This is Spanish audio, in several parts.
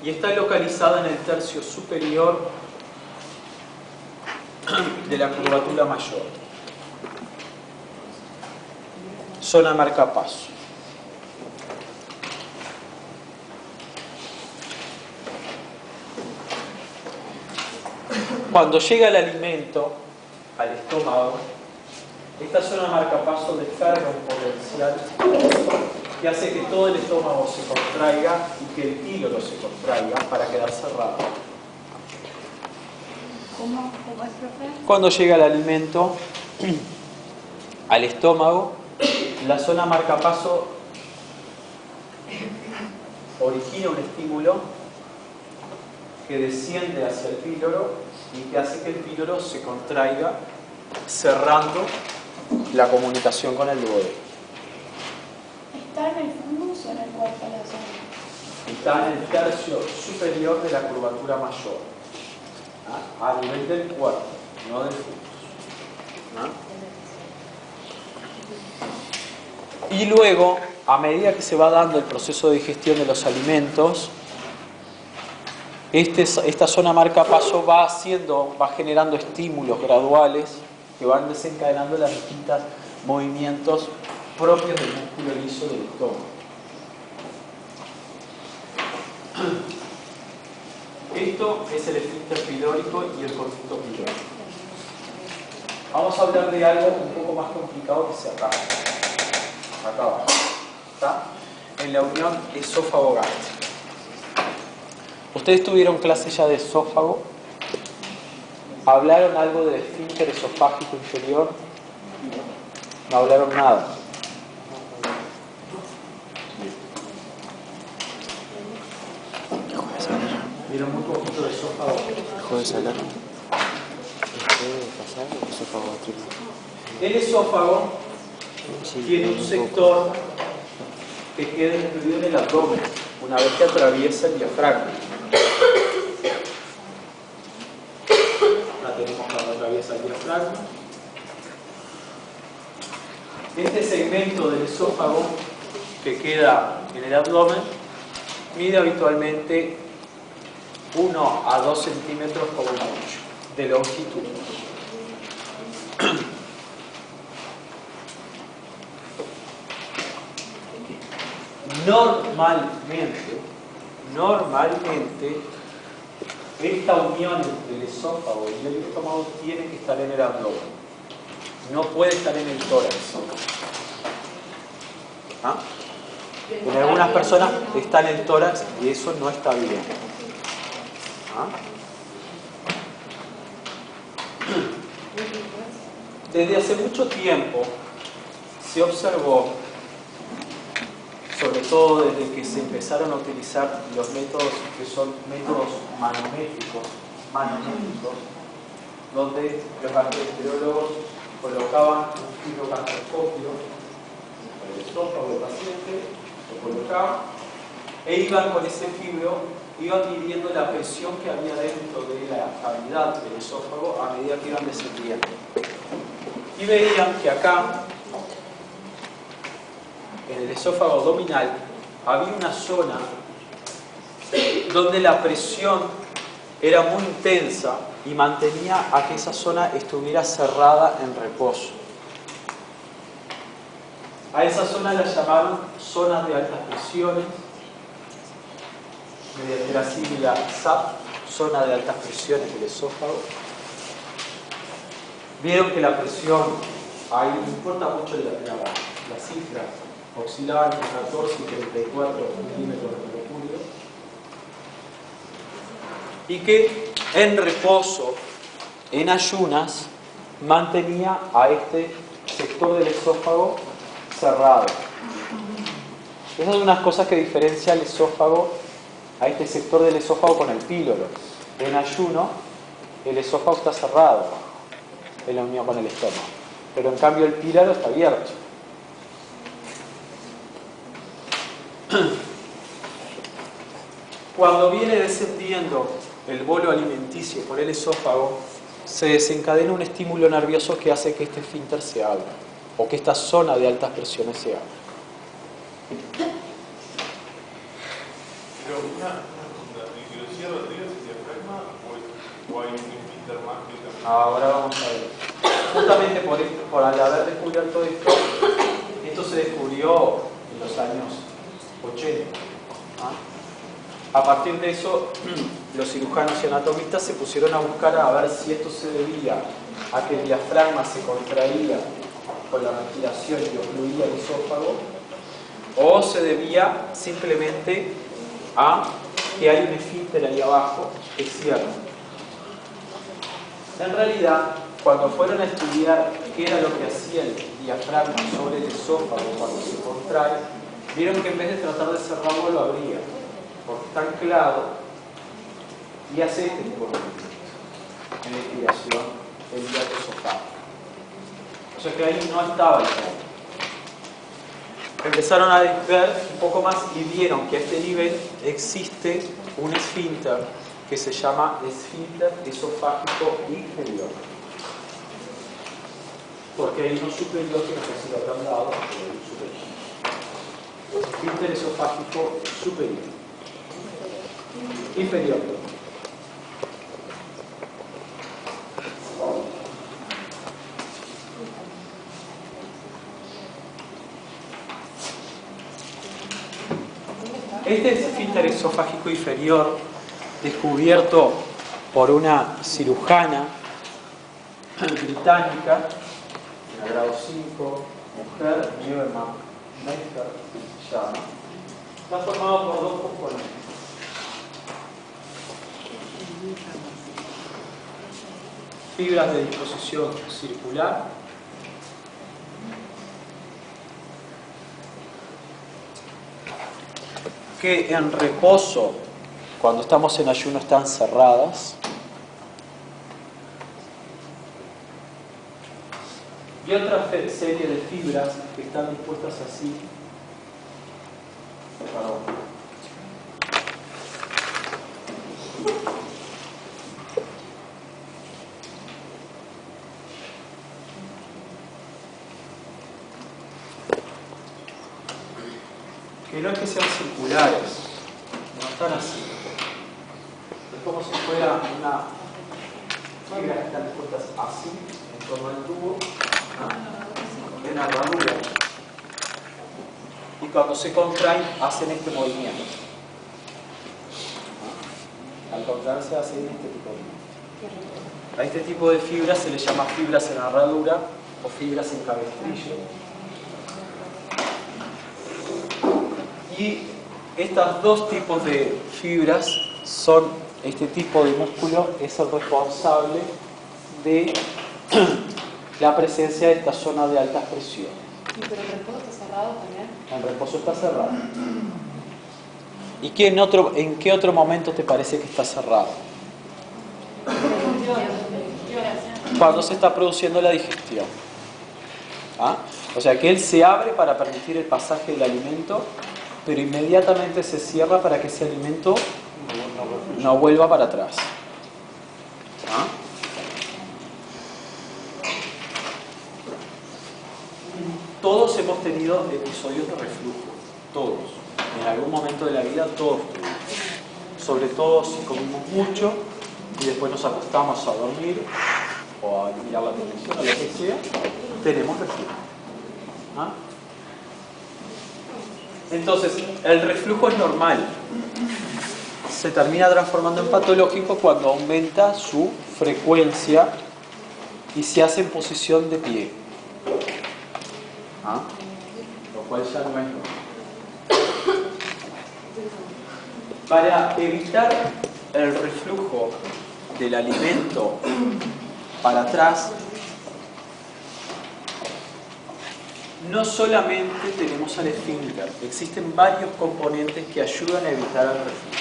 y está localizada en el tercio superior de la curvatura mayor. Zona marcapaso. Cuando llega el alimento al estómago, esta zona marcapaso descarga un potencial que hace que todo el estómago se contraiga y que el píloro se contraiga para quedar cerrado. ¿Cómo es, profe? Cuando llega el alimento al estómago, la zona marcapaso origina un estímulo que desciende hacia el píloro y que hace que el píloro se contraiga, cerrando la comunicación con el duodeno. ¿Está en el fundus o en el cuerpo de la zona? Está en el tercio superior de la curvatura mayor, ¿ah? A nivel del cuerpo, no del fundus, ¿ah? Y luego, a medida que se va dando el proceso de digestión de los alimentos, esta zona marcapaso va generando estímulos graduales que van desencadenando los distintos movimientos propios del músculo liso del estómago. Esto es el esfínter pilórico y el conducto pilórico. Vamos a hablar de algo un poco más complicado que se acaba. Acá abajo. ¿Está? En la unión esófago-gástrica. ¿Ustedes tuvieron clase ya de esófago? ¿Hablaron algo del esfínter esofágico inferior? No hablaron nada. ¿Vieron muy poquito de esófago? Dejó de sacar. ¿Puede pasar el esófago gástrico? El esófago Sí, tiene un sector que queda incluido en el abdomen una vez que atraviesa el diafragma. La tenemos cuando atraviesa el diafragma. Este segmento del esófago que queda en el abdomen mide habitualmente 1 a 2 centímetros como mucho de longitud. Normalmente, esta unión entre el esófago y el estómago tiene que estar en el abdomen. No puede estar en el tórax. ¿Ah? En algunas personas está en el tórax y eso no está bien. ¿Ah? Desde hace mucho tiempo se observó, sobre todo desde que se empezaron a utilizar los métodos que son métodos manométricos, donde los gastroenterólogos colocaban un fibrogastroscopio en el esófago del paciente, lo colocaban e iban con ese fibro, iban midiendo la presión que había dentro de la cavidad del esófago a medida que iban descendiendo. Y veían que acá, en el esófago abdominal, había una zona donde la presión era muy intensa y mantenía a que esa zona estuviera cerrada en reposo. A esa zona la llamaron zonas de altas presiones, mediante la sigla ZAP, zona de altas presiones del esófago. Vieron que la presión, ahí no importa mucho la cifra, oscilaba entre 14 y 34 milímetros de mercurio, y que en reposo, en ayunas, mantenía a este sector del esófago cerrado. Esas son unas cosas que diferencia el esófago, a este sector del esófago con el píloro. En ayuno, el esófago está cerrado en la unión con el estómago, pero en cambio el píloro está abierto. Cuando viene descendiendo el bolo alimenticio por el esófago, se desencadena un estímulo nervioso que hace que este esfínter se abra, o que esta zona de altas presiones se abra. Pero una duda, cierra el diafragma o hay un esfínter más que también? Ahora vamos a ver. Justamente por haber descubierto esto se descubrió en los años 80. ¿Ah? A partir de eso, los cirujanos y anatomistas se pusieron a buscar a ver si esto se debía a que el diafragma se contraía con la respiración y ocluía el esófago, o se debía simplemente a que hay un esfínter ahí abajo que cierra. En realidad, cuando fueron a estudiar qué era lo que hacía el diafragma sobre el esófago cuando se contrae, vieron que en vez de tratar de cerrarlo, lo abría, porque está anclado y hace este tipo de movimiento en la inspiración el diafragma. O sea que ahí no estaba el fondo. Empezaron a ver un poco más y vieron que a este nivel existe un esfínter que se llama esfínter esofágico inferior. Porque hay uno superior que no sé si lo habrán dado, pero hay un superior. Esfínter esofágico superior. Inferior. Este esfínter esofágico inferior, descubierto por una cirujana británica, en el grado 5, mujer, Newman Meister, se llama, está formado por dos componentes. Fibras de disposición circular que en reposo, cuando estamos en ayuno, están cerradas, y otra serie de fibras que están dispuestas así. Perdón. Que no es que sean circulares, no están así. Es como si fuera una fibra que están dispuestas así, en torno al tubo, en la herradura. Y cuando se contraen, hacen este movimiento. Al contraerse, hacen este tipo de movimiento. A este tipo de fibras se le llama fibras en herradura o fibras en cabestrillo. Y estos dos tipos de fibras son, este tipo de músculo es el responsable de la presencia de esta zona de altas presiones. ¿Y pero el reposo está cerrado también? El reposo está cerrado. ¿Y en qué otro momento te parece que está cerrado? Cuando se está produciendo la digestión. ¿Ah? O sea que él se abre para permitir el pasaje del alimento, pero inmediatamente se cierra para que ese alimento no vuelva para atrás. ¿Ah? Todos hemos tenido episodios de reflujo, todos. En algún momento de la vida todos tuvimos. Sobre todo si comimos mucho y después nos acostamos a dormir o a mirar la televisión o lo que sea, tenemos reflujo. ¿Ah? Entonces, el reflujo es normal. Se termina transformando en patológico cuando aumenta su frecuencia y se hace en posición de pie. ¿Ah? Lo cual ya no es normal. Para evitar el reflujo del alimento para atrás, no solamente tenemos al esfínter, existen varios componentes que ayudan a evitar el reflujo.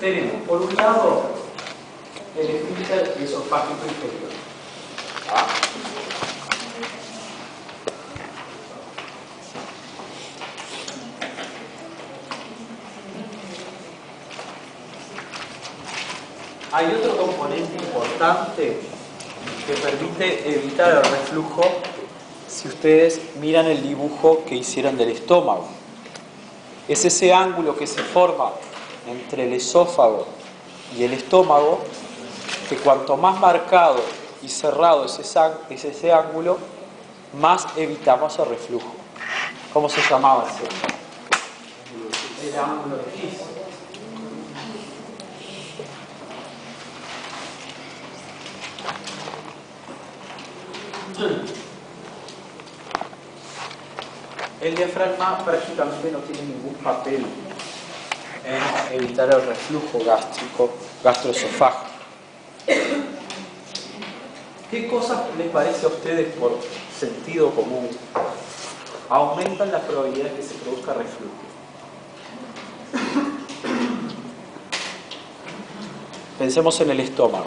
Tenemos, por un lado, el esfínter esofágico inferior. ¿Ah? hay otro componente importante que permite evitar el reflujo si ustedes miran el dibujo que hicieron del estómago. Es ese ángulo que se forma entre el esófago y el estómago, que cuanto más marcado y cerrado es ese ángulo, más evitamos el reflujo. ¿Cómo se llamaba ese? El ángulo de Kiss. El diafragma prácticamente no tiene ningún papel en evitar el reflujo gástrico, gastroesofágico. ¿Qué cosas les parece a ustedes por sentido común aumentan la probabilidad de que se produzca reflujo? Pensemos en el estómago.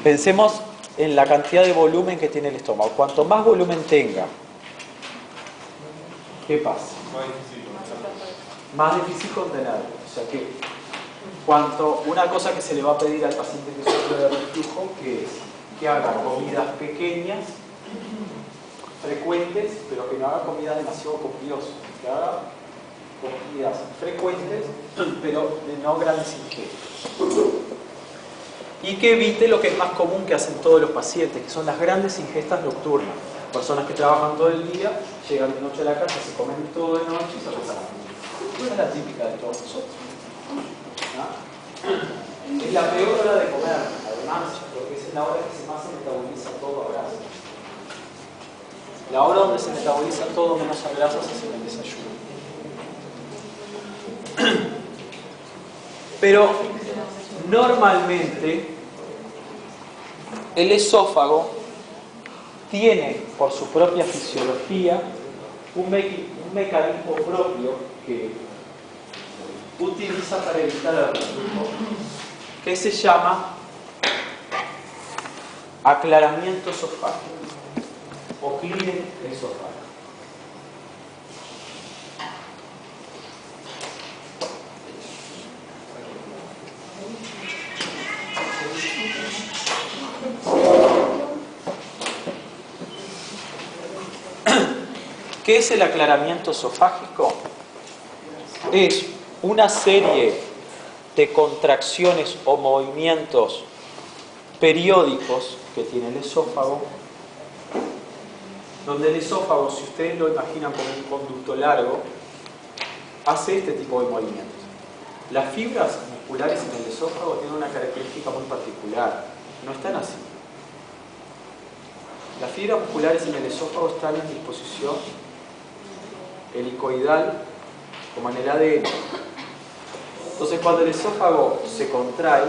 Pensemos en la cantidad de volumen que tiene el estómago. Cuanto más volumen tenga, ¿qué pasa? Más difícil contenerlo. O sea que una cosa que se le va a pedir al paciente que sufre de reflujo, que es que haga comidas pequeñas, frecuentes, pero que no haga comidas demasiado copiosas, que haga comidas frecuentes, pero de no grandes ingestas. Y que evite lo que es más común que hacen todos los pacientes, que son las grandes ingestas nocturnas. Personas que trabajan todo el día, llegan de noche a la casa, se comen todo de noche y se reposan. Esa es la típica de todos nosotros. ¿No? Es la peor hora de comer, además, porque es la hora que más se metaboliza todo a grasa. La hora donde se metaboliza todo menos a grasas es en el desayuno. Pero normalmente el esófago tiene, por su propia fisiología, un mecanismo propio que utiliza para evitar el reflujo, que se llama aclaramiento esofágico o clearing esofágico. ¿Qué es el aclaramiento esofágico? Es una serie de contracciones o movimientos periódicos que tiene el esófago, donde el esófago, si ustedes lo imaginan como un conducto largo, hace este tipo de movimientos. Las fibras musculares en el esófago tienen una característica muy particular, no están así. Las fibras musculares en el esófago están en disposición helicoidal, como en el ADN. Entonces, cuando el esófago se contrae,